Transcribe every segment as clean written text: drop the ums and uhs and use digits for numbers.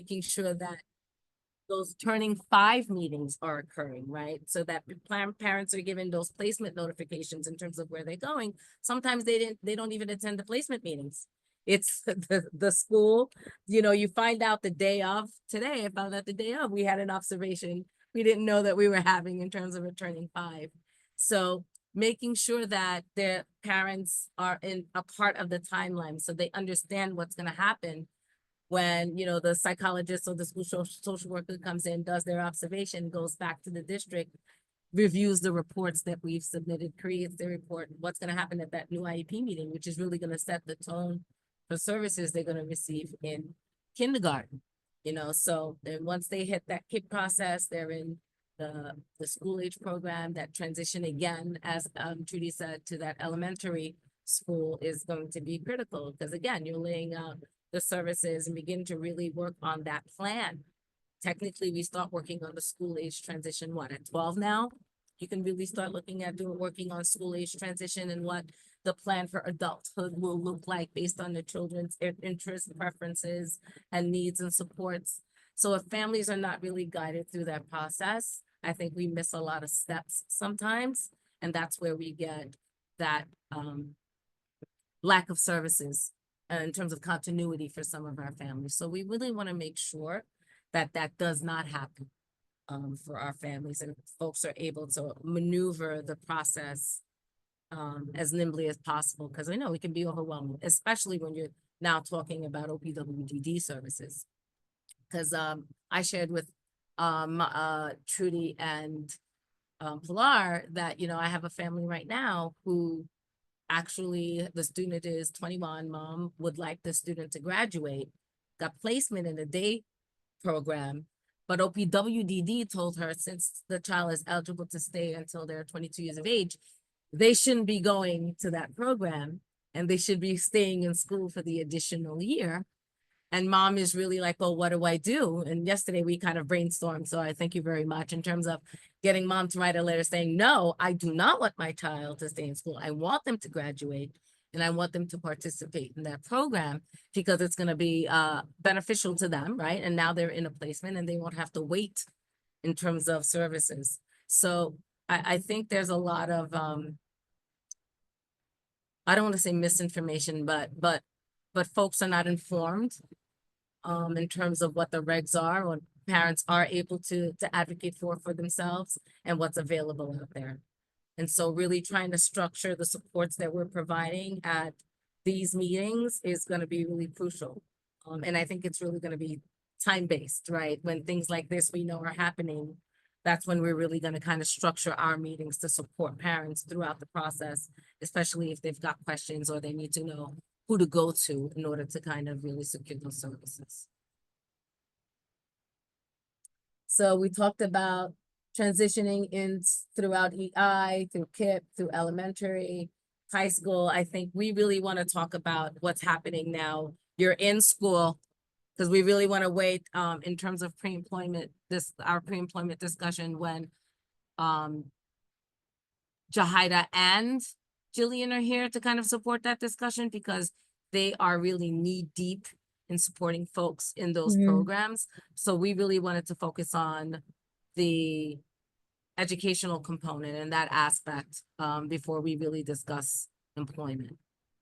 making sure that those turning five meetings are occurring, right? So that parents are given those placement notifications in terms of where they're going. Sometimes they don't even attend the placement meetings. It's the school, you find out the day of. Today, I found out the day of, we had an observation we didn't know that we were having in terms of returning five. So making sure that their parents are in a part of the timeline so they understand what's going to happen when, the psychologist or the school social worker comes in, does their observation, goes back to the district, reviews the reports that we've submitted, creates the report, what's going to happen at that new IEP meeting, which is really going to set the tone for services they're going to receive in kindergarten. So then once they hit that KIP process, they're in the school age program. That transition again, as Trudy said, to that elementary school is going to be critical, because again, you're laying out the services and begin to really work on that plan. Technically, we start working on the school age transition, at 12 now? You can really start looking at working on school age transition and what the plan for adulthood will look like based on the children's interests, preferences, and needs and supports. So if families are not really guided through that process, I think we miss a lot of steps sometimes, and that's where we get that lack of services in terms of continuity for some of our families. So we really want to make sure that that does not happen for our families, and folks are able to maneuver the process as nimbly as possible, because I know it can be overwhelming, especially when you're now talking about OPWDD services. Because I shared with Trudy and Pilar that, I have a family right now who actually, the student is 21, mom would like the student to graduate, got placement in a day program, but OPWDD told her, since the child is eligible to stay until they're 22 years of age, they shouldn't be going to that program, and they should be staying in school for the additional year. And mom is really like, well, what do I do? And yesterday we kind of brainstormed. So I thank you very much in terms of getting mom to write a letter saying, no, I do not want my child to stay in school. I want them to graduate, and I want them to participate in that program, because it's going to be beneficial to them, right? And now they're in a placement and they won't have to wait in terms of services. So I think there's a lot of, I don't want to say misinformation, but folks are not informed in terms of what the regs are, what parents are able to advocate for themselves, and what's available out there. And so really trying to structure the supports that we're providing at these meetings is going to be really crucial. And I think it's really going to be time-based, right? When things like this we know are happening, that's when we're really going to kind of structure our meetings to support parents throughout the process, especially if they've got questions or they need to know who to go to in order to kind of really secure those services. So we talked about transitioning in throughout EI, through KIP, through elementary, high school. I think we really want to talk about what's happening now. You're in school, because we really want to wait in terms of pre-employment, our pre-employment discussion, when Jahida and Jillian are here to kind of support that discussion, because they are really knee deep in supporting folks in those programs. So we really wanted to focus on the educational component and that aspect before we really discuss employment.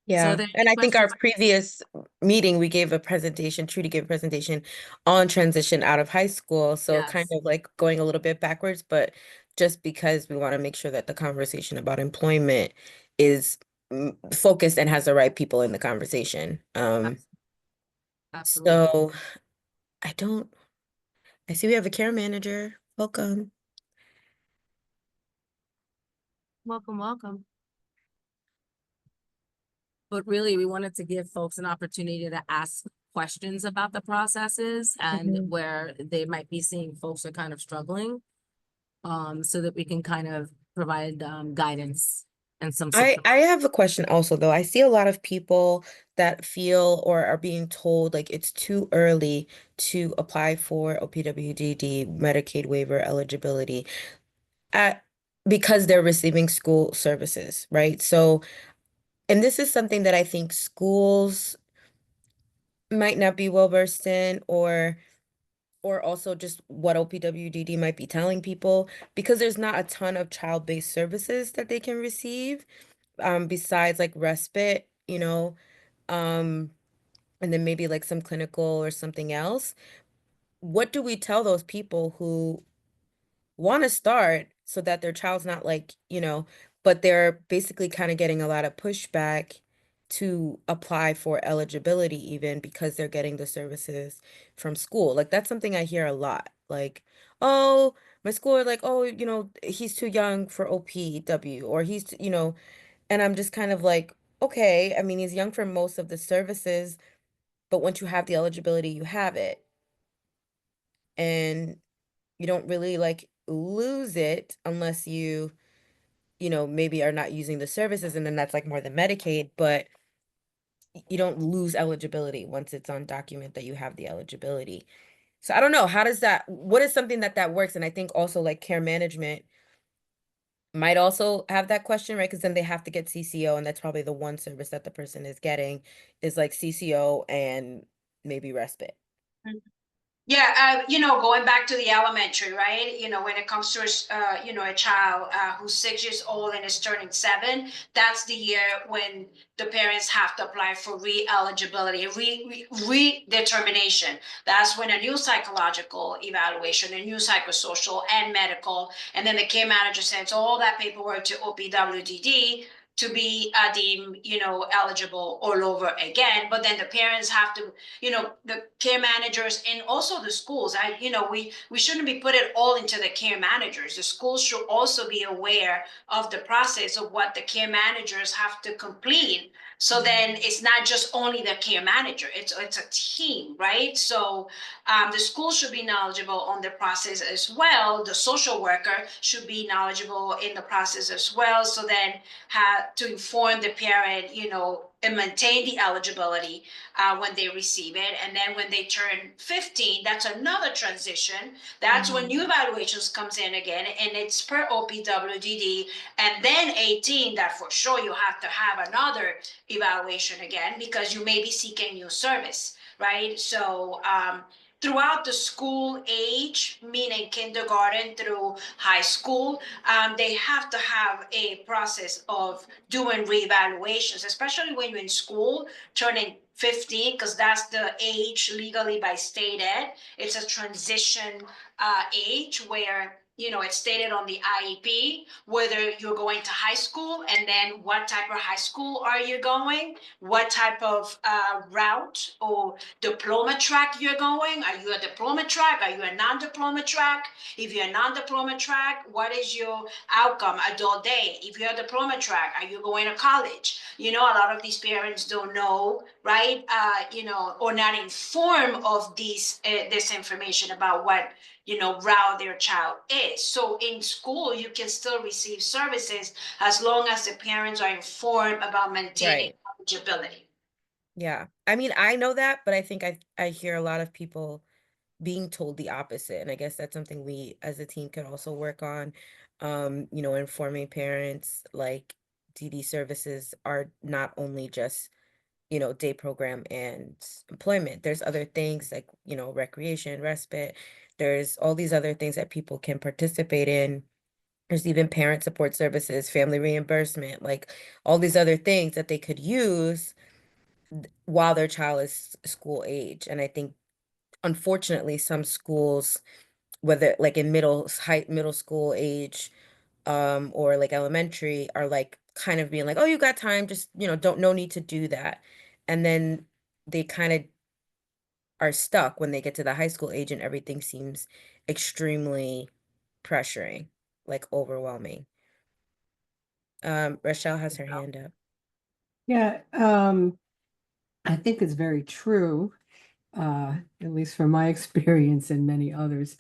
Yeah, So and I think our questions? previous meeting, we gave a presentation, Trudy gave a presentation on transition out of high school. So kind Yes, of like going a little bit backwards, but just because we want to make sure that the conversation about employment is focused and has the right people in the conversation. absolutely. So I don't, I see we have a care manager. Welcome. Welcome, welcome. But really, we wanted to give folks an opportunity to ask questions about the processes and where they might be seeing folks are kind of struggling, so that we can kind of provide guidance and some support. I have a question also though. I see a lot of people that feel or are being told like it's too early to apply for OPWDD Medicaid waiver eligibility at because they're receiving school services, right? So, and this is something that I think schools might not be well versed in, or or also just what OPWDD might be telling people, because there's not a ton of child-based services that they can receive, besides like respite, um, and then maybe like some clinical or something else. What do we tell those people who want to start so that their child's not like, but they're basically kind of getting a lot of pushback to apply for eligibility even because they're getting the services from school. Like that's something I hear a lot. Like, oh, my school are like, oh, he's too young for OPW or and I'm just kind of like, okay, I mean, he's young for most of the services, but once you have the eligibility, you have it. And you don't really like lose it unless maybe are not using the services, and then that's like more than Medicaid, but you don't lose eligibility once it's on document that you have the eligibility. So I don't know, what is something that works? And I think also like care management might also have that question, right? Because then they have to get CCO, and that's probably the one service that the person is getting is like CCO and maybe respite. Yeah, going back to the elementary, right? When it comes to a child who's 6 years old and is turning 7, that's the year when the parents have to apply for re-eligibility, redetermination. That's when a new psychological evaluation, a new psychosocial and medical, and then the care manager sends all that paperwork to OPWDD to be deemed, eligible all over again. But then the parents have to, the care managers and also the schools. We shouldn't be put it all into the care managers. The schools should also be aware of the process of what the care managers have to complete. So then it's not just only the care manager; it's a team, right? So the school should be knowledgeable on the process as well. The social worker should be knowledgeable in the process as well. So then have to inform the parent, and maintain the eligibility when they receive it. And then when they turn 15, that's another transition. That's when new evaluations comes in again, and it's per OPWDD. And then 18, that for sure you have to have another evaluation again because you may be seeking new service, right? So throughout the school age, meaning kindergarten through high school, they have to have a process of doing reevaluations, especially when you're in school, turning 15, because that's the age legally by state ed. It's a transition age where it's stated on the IEP whether you're going to high school and then what type of high school are you going, what type of route or diploma track you're going. Are you a diploma track? Are you a non-diploma track? If you're a non-diploma track, what is your outcome? Adult day. If you're a diploma track, are you going to college? A lot of these parents don't know, right? Or not informed of this information about what route their child is. So in school, you can still receive services as long as the parents are informed about maintaining Right. eligibility. Yeah. I mean, I know that, but I think I hear a lot of people being told the opposite. And I guess that's something we as a team can also work on. Informing parents like DD services are not only just, day program and employment. There's other things like, recreation, respite. There's all these other things that people can participate in. There's even parent support services, family reimbursement, like all these other things that they could use while their child is school age. And I think unfortunately some schools, whether like in middle school age, or like elementary, are like kind of being like, oh, you got time, just don't, no need to do that. And then they kind of are stuck when they get to the high school age and everything seems extremely pressuring, like overwhelming. Rochelle has her hand up. Yeah, I think it's very true, at least from my experience and many others,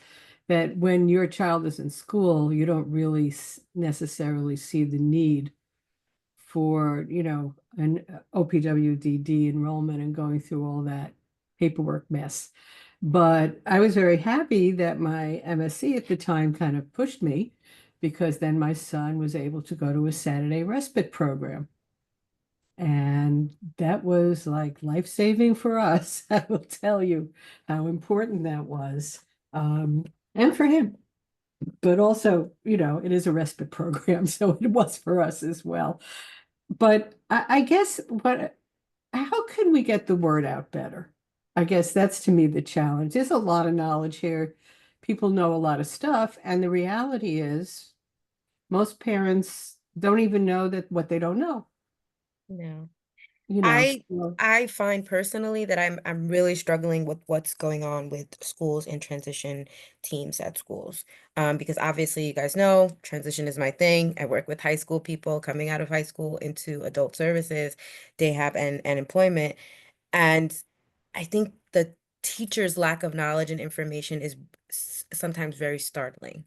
that when your child is in school, you don't really necessarily see the need for, an OPWDD enrollment and going through all that paperwork mess. But I was very happy that my MSc at the time kind of pushed me because then my son was able to go to a Saturday respite program. And that was like life-saving for us. I will tell you how important that was. and for him. But also, it is a respite program, so it was for us as well. But I guess how can we get the word out better? I guess that's to me the challenge. There's a lot of knowledge here. People know a lot of stuff, and the reality is most parents don't even know that what they don't know, No. you know. I So, I find personally that I'm really struggling with what's going on with schools and transition teams at schools. Because obviously you guys know transition is my thing. I work with high school people coming out of high school into adult services, day have and employment. And I think the teacher's lack of knowledge and information is sometimes very startling.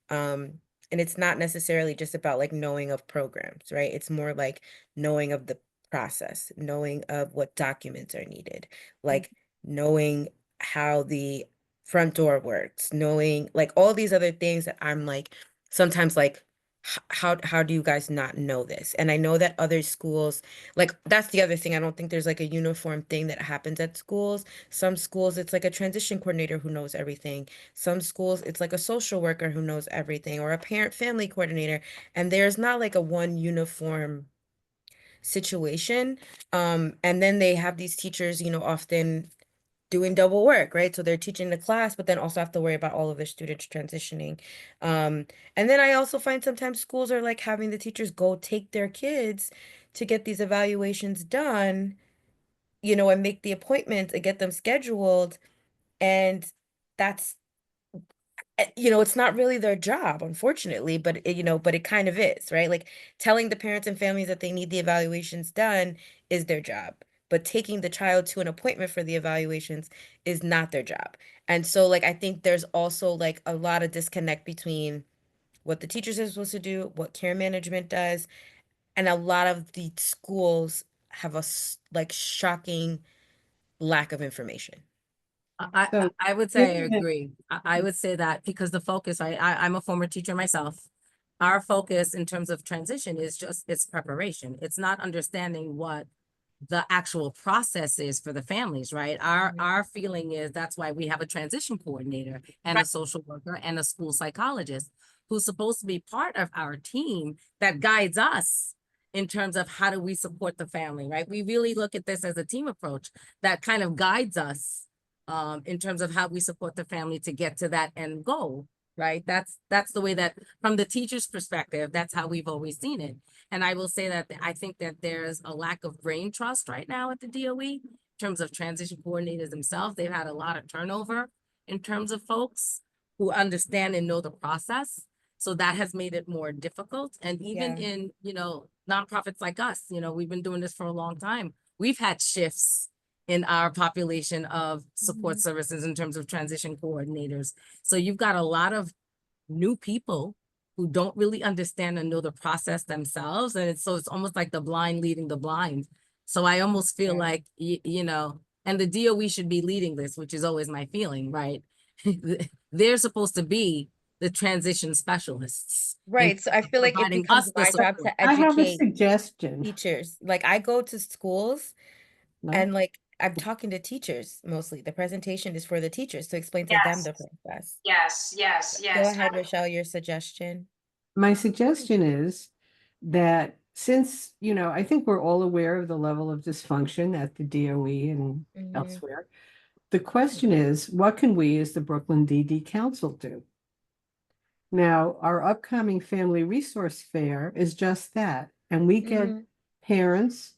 Um, and it's not necessarily just about like knowing of programs, right? It's more like knowing of the process, knowing of what documents are needed, like knowing how the front door works, knowing like all these other things that I'm like sometimes like how do you guys not know this? And I know that other schools, like that's the other thing. I don't think there's like a uniform thing that happens at schools. Some schools it's like a transition coordinator who knows everything. Some schools, it's like a social worker who knows everything or a parent family coordinator. And there's not like a one uniform situation. And then they have these teachers, often doing double work, right? So they're teaching the class, but then also have to worry about all of their students transitioning. Um, and then I also find sometimes schools are like having the teachers go take their kids to get these evaluations done, and make the appointments and get them scheduled. And that's it's not really their job, unfortunately, but but it kind of is, right? Like telling the parents and families that they need the evaluations done is their job, but taking the child to an appointment for the evaluations is not their job. And so, like, I think there's also like a lot of disconnect between what the teachers are supposed to do, what care management does, and a lot of the schools have like shocking lack of information. I so I would say I given that- agree. I would say that because the focus, I'm a former teacher myself. Our focus in terms of transition is just it's preparation. It's not understanding what the actual process is for the families, right? Our feeling is that's why we have a transition coordinator and a social worker and a school psychologist who's supposed to be part of our team that guides us in terms of how do we support the family, right? We really look at this as a team approach that kind of guides us in terms of how we support the family to get to that end goal, right? That's the way that from the teacher's perspective, that's how we've always seen it. And I will say that I think that there's a lack of brain trust right now at the DOE in terms of transition coordinators themselves. They've had a lot of turnover in terms of folks who understand and know the process. So that has made it more difficult. And even Yeah. in, nonprofits like us, we've been doing this for a long time. We've had shifts in our population of support services in terms of transition coordinators. So you've got a lot of new people who don't really understand and know the process themselves. And it's almost like the blind leading the blind. So I almost feel Yeah. like, and the DOE should be leading this, which is always my feeling, right? They're supposed to be the transition specialists. in Right. So I feel like it providing becomes us the my job support. to I have a educate suggestion. teachers. Like I go to schools No? and like I'm talking to teachers mostly. The presentation is for the teachers to explain to them Yes, the process. yes, yes, Go yes. ahead, Rochelle, your suggestion. My suggestion is that since, I think we're all aware of the level of dysfunction at the DOE and Mhm. elsewhere. The question is, what can we as the Brooklyn DD Council do? Now, our upcoming Family Resource Fair is just that. And we get Mhm. parents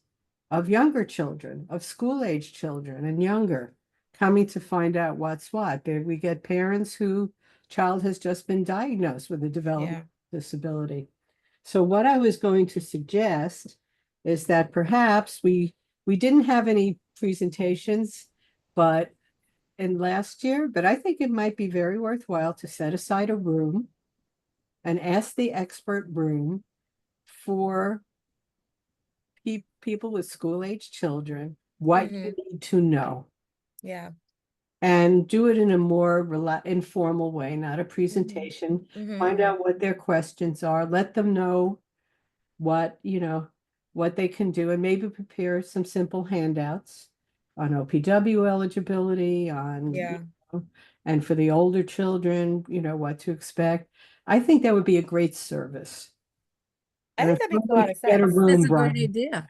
of younger children, of school-age children and younger, coming to find out what's what. We get parents who child has just been diagnosed with a Yeah. developmental disability. So what I was going to suggest is that perhaps we didn't have any presentations, but in last year, but I think it might be very worthwhile to set aside a room and ask the expert room for people with school-age children what you need to know, Yeah. and do it in a more informal way, not a presentation. Find out what their questions are, let them know what, what they can do, and maybe prepare some simple handouts on OPW eligibility, on, Yeah. know, and for the older children, you know, what to expect. I think that would be a great service. I And think if that makes a someone lot of could get a sense. room, That's a great Brian. idea.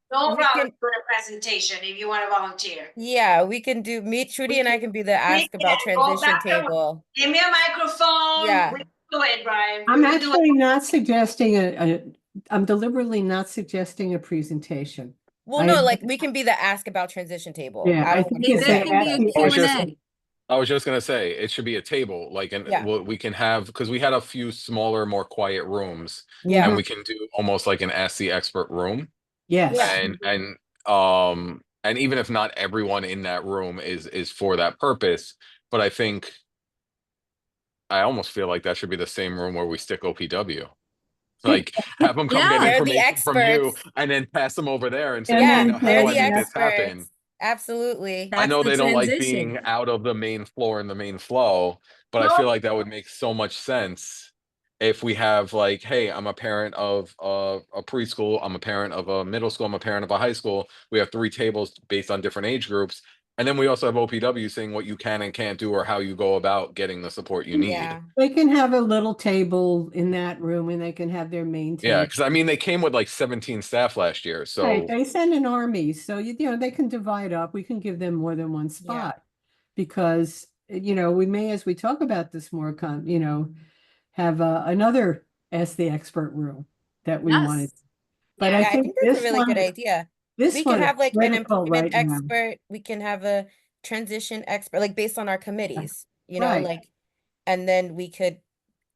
No We problem can- for a presentation if you want to volunteer. Yeah, we can do, me, Trudy, We and I can- can be the ask about can go transition back and- table. Give me a microphone. Yeah. We can do it, Brian. I'm We can do it. actually not suggesting I'm deliberately not suggesting a presentation. Well, I- no, like we can be the ask about transition table. Yeah, I I don't think think It it's that- that can be a actually- I was just- Q&A. I was just gonna say, it should be a table, like, and Yeah. what we can have, because we had a few smaller, more quiet rooms, Yeah. and we can do almost like an Ask the Expert room. Yes. Yeah. And even if not everyone in that room is for that purpose, but I think I almost feel like that should be the same room where we stick OPW. Like, have them come Yeah. get They're the information from you experts. and then pass them over there and say, And "Hey, Yeah, then now, they're how do the I make this happen?" experts. Absolutely. I That's know the they don't like transition. being out of the main floor and the main flow, but I No. feel like that would make so much sense if we have like, hey, I'm a parent of a preschool, I'm a parent of a middle school, I'm a parent of a high school. We have 3 tables based on different age groups. And then we also have OPW saying what you can and can't do or how you go about getting the support you need. Yeah. They can have a little table in that room and they can have their main Yeah, table. because I mean, they came with like 17 staff last year. So Right, they send an army, so you know, they can divide up. We can give them more than one spot. Because, you know, we may, as we talk about this more, you know, have another Ask the Expert room that we wanted. Yes. But Yeah, I I think think that's this a really good one, idea. this We one can is have like an critical employment right now. expert. We can have a transition expert, like based on our committees, you know, Right. like, and then we could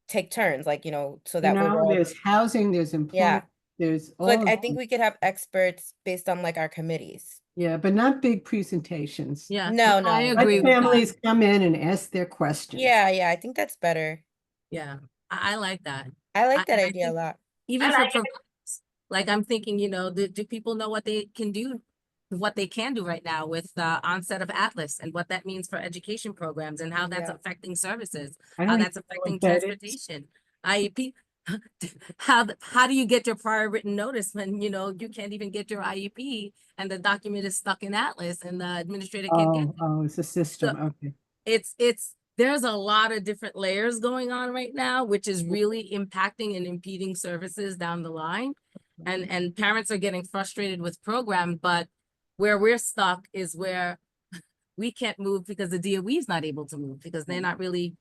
take turns, like, you know, so You that we're know, all. there's housing, there's employment, there's So, all like, of I think them. we could have experts based on like our committees. Yeah, but not big presentations. Yeah. No, I no. Let agree with that. families come in and ask their questions. Yeah, I think that's better. Yeah. I like that. I like that I idea a think lot. Even I for like it. programs, like I'm thinking, you know, do people know what they can do? What they can do right now with the onset of Atlas and what that means for education programs and how that's Yeah. affecting services, I how don't that's even know affecting what that is. transportation. IEP, how do you get your prior written notice when, you know, you can't even get your IEP and the document is stuck in Atlas and the administrator can't get it? Oh, it's a system, okay. There's a lot of different layers going on right now, which is really impacting and impeding services down the line. And parents are getting frustrated with program, but where we're stuck is where we can't move because the DOE is not able to move because they're not really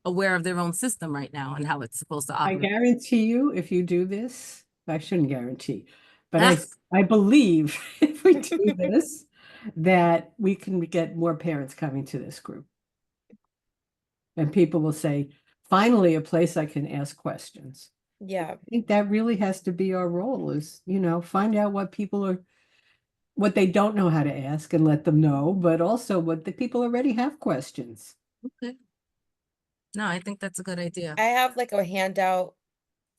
aware of their own system right now and how it's supposed to I operate. guarantee you, if you do this, I shouldn't guarantee, but Ah. I believe if we do this, that we can get more parents coming to this group. And people will say, finally, a place I can ask questions. Yeah. I think that really has to be our role is, you know, find out what what they don't know how to ask and let them know, but also what the people already have questions. No, I think that's a good idea. I have like a handout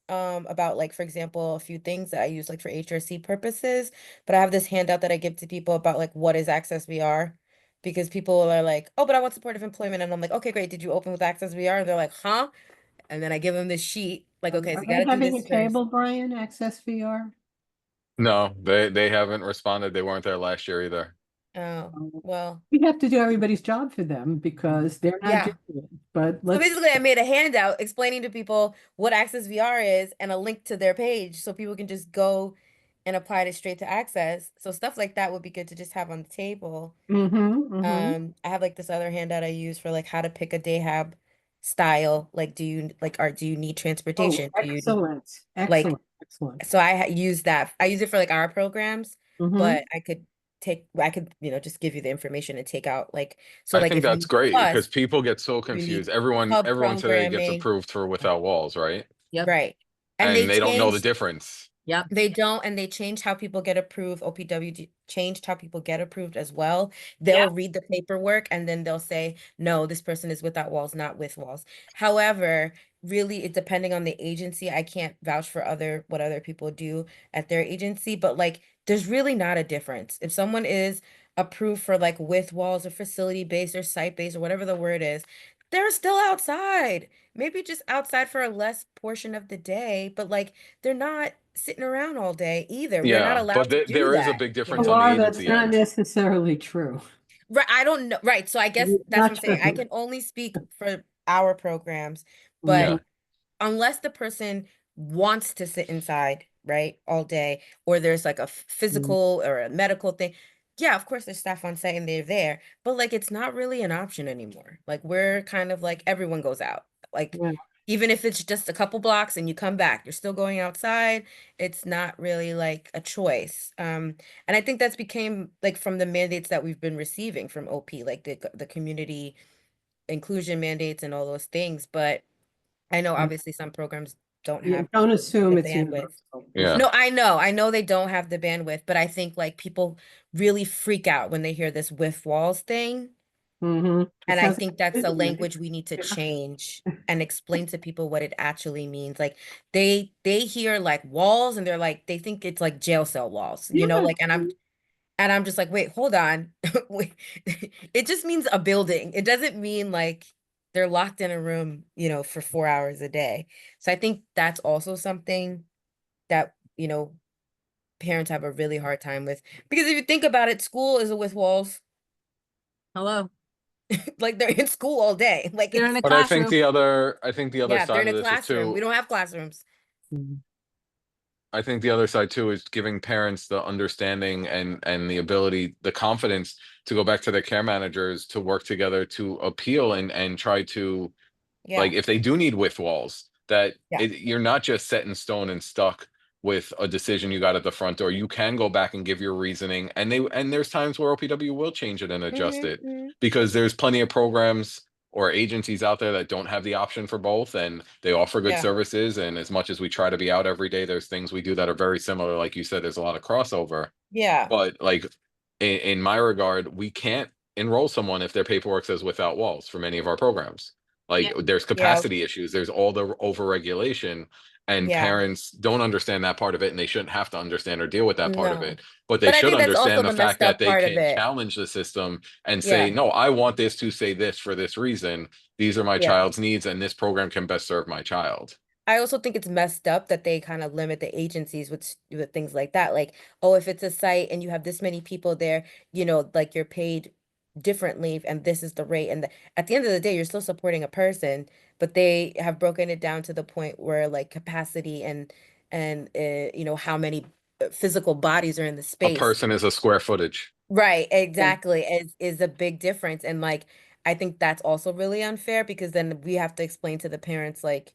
about like, for example, a few things that I use like for HRC purposes, but I have this handout that I give to people about like what is Access VR, because people are like, oh, but I want supportive employment, and I'm like, okay, great, did you open with Access VR? And they're like, huh? And then I give them this sheet, like, okay, so Are you they gotta do having this a first. table, Brian, Access VR? no, they haven't responded. They weren't there last year either. Oh, well. We have to do everybody's job for them because they're not Yeah. doing it, but So let's. basically, I made a handout explaining to people what Access VR is and a link to their page so people can just go and apply it straight to Access. So stuff like that would be good to just have on the table. I have like this other handout I use for like how to pick a Dayhab style. Like, do you need transportation? Do you need, Excellent, excellent, excellent. so I use that. I use it for like our programs, Mhm. but I could, you know, just give you the information and take out like, so I like think if you that's need great Plus, because people get so need confused. hub Everyone today gets programming. approved for Without Walls, right? Yep. Right. And they don't know the changed- difference. Yep. They don't, and they changed how people get approved. OPW changed how people get approved as well. They'll read the paperwork and then they'll say, no, this person is without walls, not with walls. However, really, it's depending on the agency. I can't vouch for what other people do at their agency, but like, there's really not a difference. If someone is approved for like with walls or facility based or site based or whatever the word is, they're still outside. Maybe just outside for a less portion of the day, but like they're not sitting around all day either. We're not Yeah, allowed but to do there is a that. big difference Well, on the that's agency not end. necessarily true. Right, I don't know. Right, so I guess You're that's what I'm not saying. I sure. can only speak for our programs, Yeah. but unless the person wants to sit inside, right, all day, or there's like a physical or a medical thing, yeah, of course there's staff on site and they're there, but like it's not really an option anymore. Like we're kind of like everyone goes out. Like Yeah. even if it's just a couple blocks and you come back, you're still going outside. It's not really like a choice. And I think that's became like from the mandates that we've been receiving from OP, like the community inclusion mandates and all those things. But I know Yeah. obviously some programs don't Yeah, have don't the assume it's bandwidth. universal. Yeah. No, I know they don't have the bandwidth, but I think like people really freak out when they hear this with walls thing. Mm-hmm. And I think that's a language we need to change and explain to people what it actually means. Like they hear like walls and they're like they think it's like jail cell walls, you know, Yeah. like and I'm just like, wait, hold on. Wait. It just means a building. It doesn't mean like they're locked in a room, you know, for 4 hours a day. So I think that's also something that, you know, parents have a really hard time with. Because if you think about it, school is with walls. Hello, Like they're in school all day. Like they're in it's a But I think classroom. I think the other yeah, they're side in of a this is classroom. We too, don't have classrooms. Mhm. I think the other side too is giving parents the understanding and the ability, the confidence to go back to their care managers to work together to appeal and try to, Yeah. like, if they do need width walls, that Yeah. you're not just set in stone and stuck with a decision you got at the front door. You can go back and give your reasoning, and there's times where OPW will change it and adjust it Mhm. because there's plenty of programs or agencies out there that don't have the option for both, and they offer good Yeah. services. And as much as we try to be out every day, there's things we do that are very similar. Like you said, there's a lot of crossover. Yeah. But like in my regard, we can't enroll someone if their paperwork says without walls for many of our programs. Like Yeah. there's Yeah. capacity issues, there's all the overregulation, and Yeah. parents don't understand that part of it, and they shouldn't have to understand or deal with that part of No. it. But they But I should think that's also understand the the fact messed that up they part of can it. challenge the system and Yeah. say, no, I want this to say this for this reason. These are my Yeah. child's needs, and this program can best serve my child. I also think it's messed up that they kind of limit the agencies with things like that. Like, oh, if it's a site and you have this many people there, you know, like you're paid differently and this is the rate. And at the end of the day, you're still supporting a person, but they have broken it down to the point where like capacity and you know, how many physical bodies are in the A space. person is a square footage. Right, exactly. Is a big difference. And like I think that's also really unfair because then we have to explain to the parents like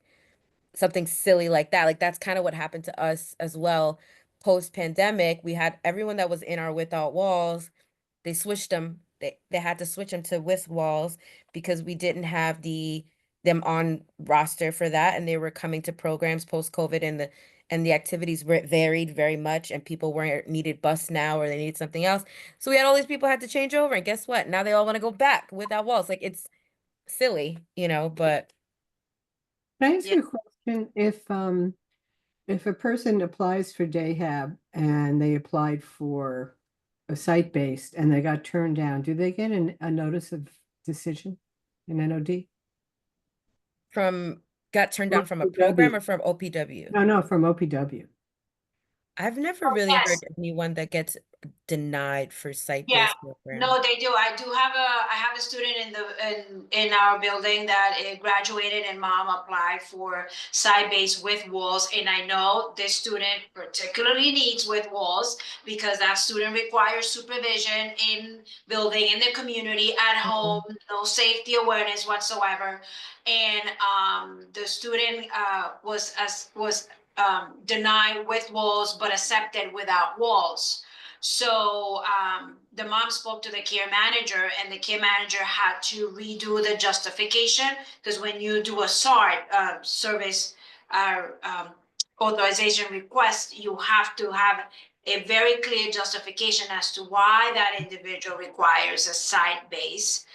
something silly like that. Like that's kind of what happened to us as well. Post pandemic, we had everyone that was in our without walls, they switched them. They had to switch them to with walls because we didn't have them on roster for that, and they were coming to programs post COVID, and the activities were varied very much, and people weren't needed bus now or they needed something else. So we had all these people had to change over, and guess what? Now they all want to go back without walls. Like it's silly, you know, but Can I ask Yeah. you a question? If a person applies for Dayhab and they applied for a site-based and they got turned down, do they get a notice of decision, an NOD? got turned down from a OPW. program or from OPW? No, from OPW. I've never Oh, really heard yes. anyone that gets denied for Yeah, site-based program. no, they do. I have a student in our building that graduated and mom applied for site-based with walls. And I know this student particularly needs with walls because that student requires supervision in building, in the community, at home, no safety awareness whatsoever. And the student was denied with walls but accepted without walls. So the mom spoke to the care manager, and the care manager had to redo the justification because when you do a SART service authorization request, you have to have a very clear justification as to why that individual requires a site-based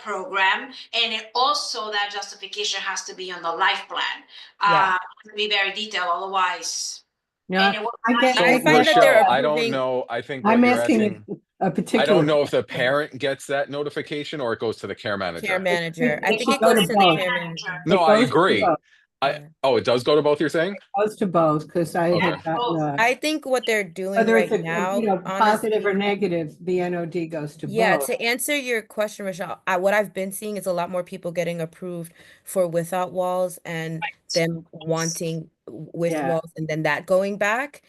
program, and it also that justification has to be on the life plan. Yeah. To be very detailed, otherwise. Yeah, And it was I not get- So I easy. find that they're Rochelle, I don't approving. know. I think what I'm you're asking asking, a particular. I don't know if the parent gets that notification or it goes to the care Care manager. manager. I It think should it go goes to to the both. care manager. No, It I goes to agree. both. Yeah. Oh, it does go to both, you're saying? Goes to both, because I Okay. had gotten Both. I think what they're doing whether right it's now, positive or honestly, negative, the NOD goes to yeah, both. to answer your question, Rochelle, what I've been seeing is a lot more people getting approved for without walls and them wanting with Yeah. walls and then that going back.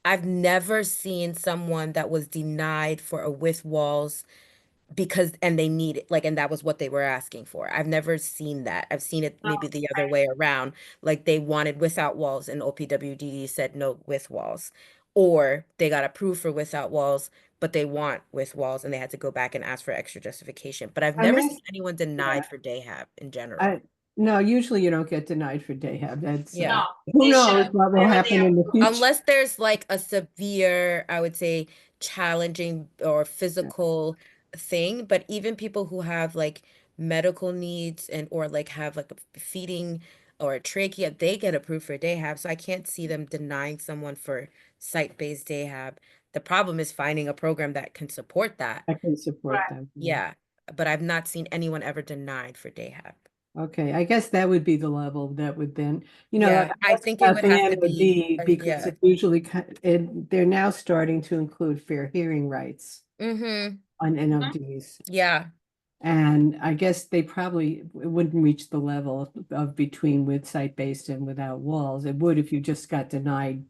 I've never seen someone that was denied for a with walls because and they need it like and that was what they were asking for. I've never seen that. I've seen it maybe the other way around. Like they wanted without walls and OPWDD said no with walls. Or they got approved for without walls, but they want with walls and they had to go back and ask for extra justification. But I've I never mean, seen anyone denied for day hab in general. No, usually you don't get denied for Dayhab. That's, Yeah. No, who they knows should what will over happen there. in the future. Unless there's like a severe, I would say, challenging or physical thing. But even people who have like medical needs and or like have like a feeding or a trachea, they get approved for day-hab. So I can't see them denying someone for site-based day-hab. The problem is finding a program that can support that. I can support Right. them. Yeah. But I've not seen anyone ever denied for day-hab. Okay, I guess that would be the level that would then, Yeah, I think it about would the have to be, NOD, because yeah. it usually, they're now starting to include fair hearing rights Mm-hmm. on NODs. Yeah. And I guess they probably wouldn't reach the level of between with site-based and without walls. It would if you just got denied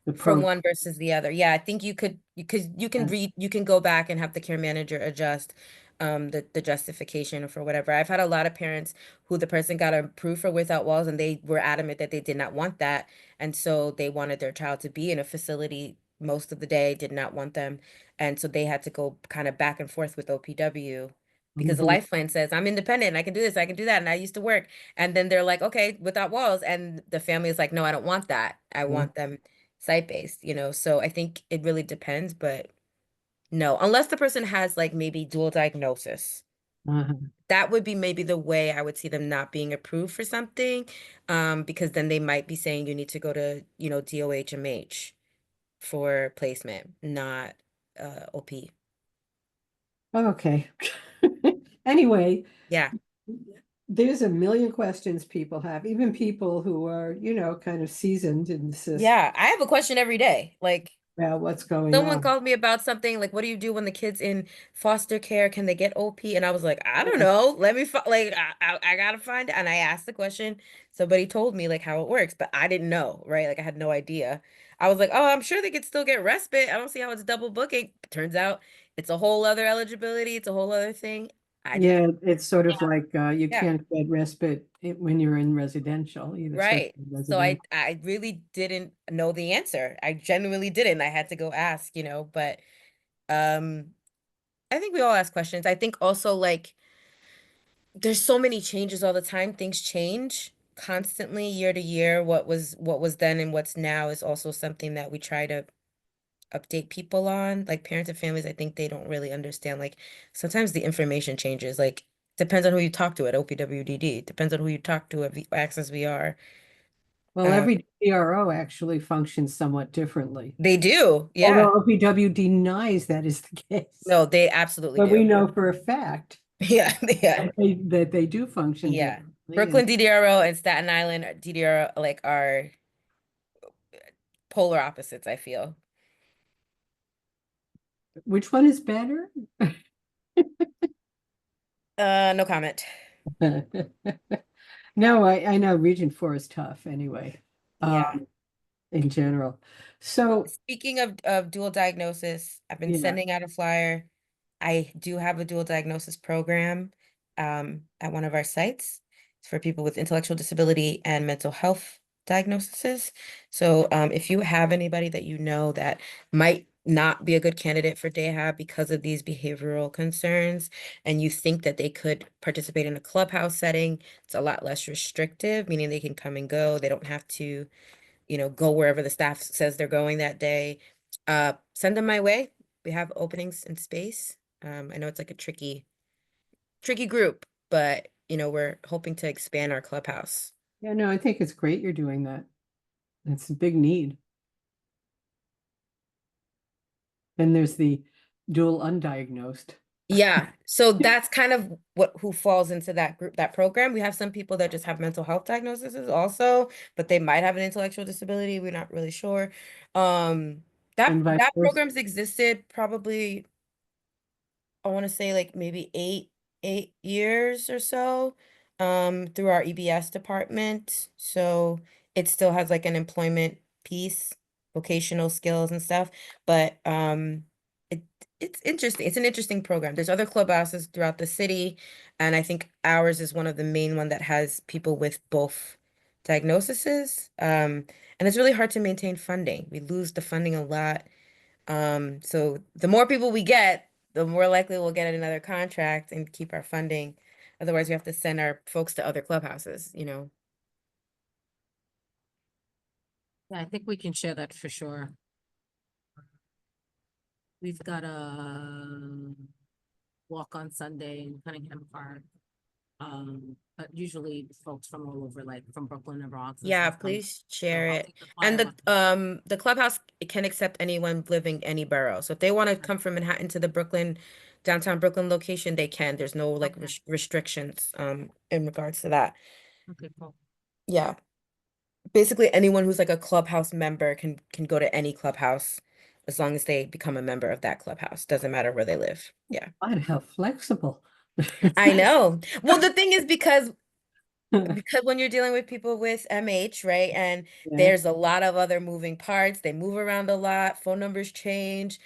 the From program. one versus the other. Yeah, I think you can Yeah. read, you can go back and have the care manager adjust the justification for whatever. I've had a lot of parents who the person got approved for without walls and they were adamant that they did not want that. And so they wanted their child to be in a facility most of the day, did not want them. And so they had to go kind of back and forth with OPW because the Mhm. life plan says I'm independent, I can do this, I can do that, and I used to work. And then they're like, okay, without walls. And the family is like, no, I don't want that. I want them site-based, so I think it really depends, but no, unless the person has like maybe dual diagnosis, Uh-huh. that would be maybe the way I would see them not being approved for something, because then they might be saying you need to go to, DOHMH for placement, not OP. Okay. Anyway, Yeah. there's a million questions people have, even people who are, kind of seasoned in the system. Yeah, I have a question every day. Like, About what's going someone on. called me about something like, what do you do when the kid's in foster care? Can they get OP? And I was like, I don't know. Let me like I gotta find it. And I asked the question. Somebody told me like how it works, but I didn't know, right? Like I had no idea. I was like, oh, I'm sure they could still get respite. I don't see how it's double booking. Turns out it's a whole other eligibility. It's a whole other thing. Yeah, it's sort of Yeah. like you Yeah. can't get respite when you're in residential either. Right. especially So I residential. really didn't know the answer. I genuinely didn't. I had to go ask, but um I think we all ask questions. I think also like there's so many changes all the time. Things change constantly year to year. What was then and what's now is also something that we try to update people on. Like parents and families, I think they don't really understand. Like sometimes the information changes. Like depends on who you talk to at OPWDD. Depends on who you talk to at Access VR. Well, every DRO actually functions somewhat differently. They do. Yeah. Although OPW denies that is the case. No, they absolutely But we do. know for a fact Yeah. Yeah. that they do function Yeah. differently. Brooklyn DDRO and Staten Island DDRO like are polar opposites, I feel. Which one is better? No comment. No, I know Region 4 is tough anyway. Yeah. In general. So Speaking of dual diagnosis, I've been Yeah. sending out a flyer. I do have a dual diagnosis program at one of our sites. It's for people with intellectual disability and mental health diagnoses. So if you have anybody that you know that might not be a good candidate for DAHA because of these behavioral concerns, and you think that they could participate in a clubhouse setting, it's a lot less restrictive, meaning they can come and go. They don't have to go wherever the staff says they're going that day. Send them my way. We have openings in space. I know it's like a tricky group, but we're hoping to expand our clubhouse. Yeah, no, I think it's great you're doing that. It's a big need. Then there's the dual undiagnosed. Yeah, so that's kind of who falls into that group, that program. We have some people that just have mental health diagnoses also, but they might have an intellectual disability. We're not really sure. That And vice that versa. program's existed probably, I want to say like maybe eight years or so, through our EBS department. So it still has like an employment piece, vocational skills and stuff. But it it's interesting. It's an interesting program. There's other clubhouses throughout the city, and I think ours is one of the main one that has people with both diagnoses. And it's really hard to maintain funding. We lose the funding a lot. So the more people we get, the more likely we'll get another contract and keep our funding. Otherwise, we have to send our folks to other clubhouses, you know. Yeah, I think we can share that for sure. We've got a walk on Sunday in Cunningham Park. But usually folks from all over, like from Brooklyn and Bronx and Yeah, stuff come. please So share I'll it. take the And flyer with me. the clubhouse can accept anyone living any borough. So if they want to come from Manhattan to the Brooklyn, downtown Brooklyn location, they can. There's no like Okay. restrictions in regards to that. Okay, cool. Yeah. Basically anyone who's like a clubhouse member can go to any clubhouse as long as they become a member of that clubhouse. Doesn't matter where they live. Yeah. God, how flexible. I know. Well, the thing is because when you're dealing with people with MH, right? And Yeah, there's a lot of other moving parts. They move around a lot. Phone numbers change.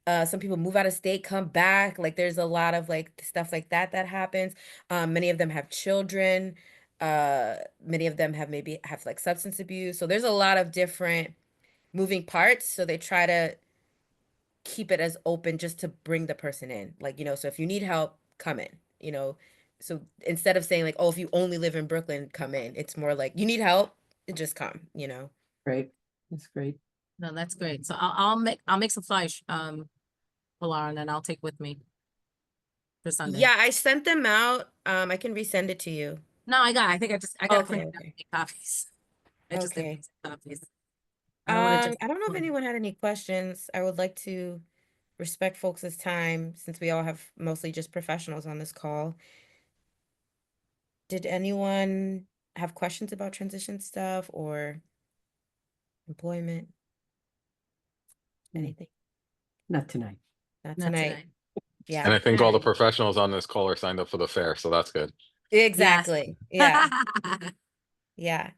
Some people move out of state, come back. Like there's a lot of like stuff like that that happens. Many of them have children. Many of them maybe have like substance abuse. So there's a lot of different moving parts. So they try to keep it as open just to bring the person in. Like, you know, so if you need help, come in, you know. So instead of saying like, oh, if you only live in Brooklyn, come in, it's more like you need help, just come, you know. great. That's great. No, that's great. So I'll make some flyers, for Laura, and then I'll take with me for Sunday. Yeah, I sent them out. I can resend it to you. No, I gotta Okay, clean it up okay. and make copies. I just didn't Okay. make some copies. I don't wanna just. I don't know if anyone had any questions. I would like to respect folks' time since we all have mostly just professionals on this call. Did anyone have questions about transition stuff or employment? Mm. Anything? Not tonight. Not Not tonight. tonight. Yeah, And I think all the Alright. professionals on this call are signed up for the fair, so that's good. exactly. Yeah, yeah.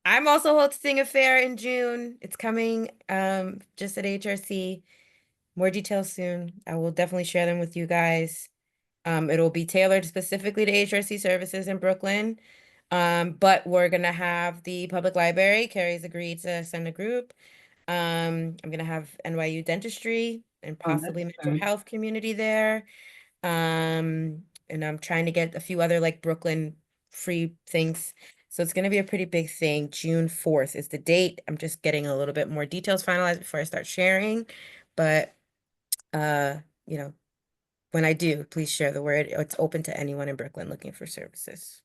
I'm also hosting a fair in June. It's coming just at HRC. More details soon. I will definitely share them with you guys. It'll be tailored specifically to HRC services in Brooklyn. But we're gonna have the public library. Carrie's agreed to send a group. I'm gonna have NYU dentistry and Oh, that's possibly mental good. health community there. And I'm trying to get a few other like Brooklyn free things. So it's gonna be a pretty big thing. June 4th is the date. I'm just getting a little bit more details finalized before I start sharing. But you know, when I do, please share the word. It's open to anyone in Brooklyn looking for services.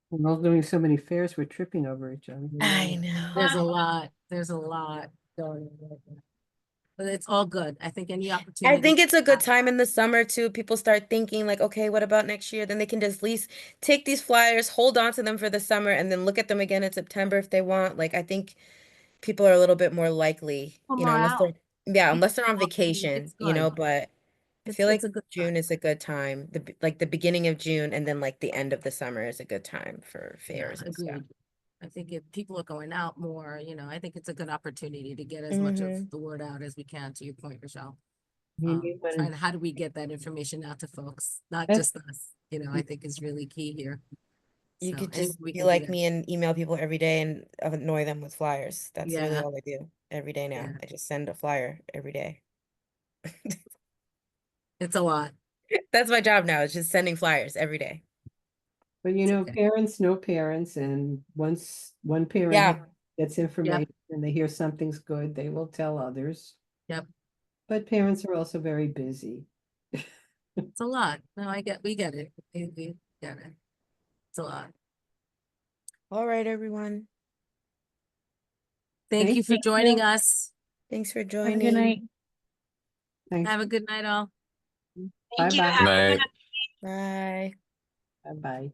We're all doing so many fairs, we're tripping over each other. I know. There's a lot going on right now. But it's all good. I think any I opportunity. think it's a good time in the summer too. People start thinking like, okay, what about next year? Then they can just at least take these flyers, hold on to them for the summer, and then look at them again in September if they want. Like, I think people are a little bit more likely, Pull you know, more out. unless they're on It's vacation, you know, good. but I feel It's like a good June time. is a good time. Like the beginning of June and then like the end of the summer is a good time for Yeah, fairs and stuff. agreed. I think if people are going out more, I think it's a good opportunity to get as much Mhm. of the word out as we can, to your point, Rochelle. You need one. How do we get that information out to folks, not That's- just us, I think is really key here. You So could any just way we be can do like that. me and email people every day and annoy them with flyers. That's really Yeah, all I do every day now. Yeah. I just send a flyer every day. it's a lot. That's my job now. It's just sending flyers every day. But It's okay. parents know parents, and once one parent Yeah. gets information and they hear something's good, they will tell others. Yep. But parents are also very busy. It's a lot. No, we get it. We get it. It's a lot. All right, everyone. Thank you for joining us. Thanks for Have a joining. good night. Thanks. Have a good night all. Thank you. Bye-bye. Have a good Night. night. Bye. Bye-bye.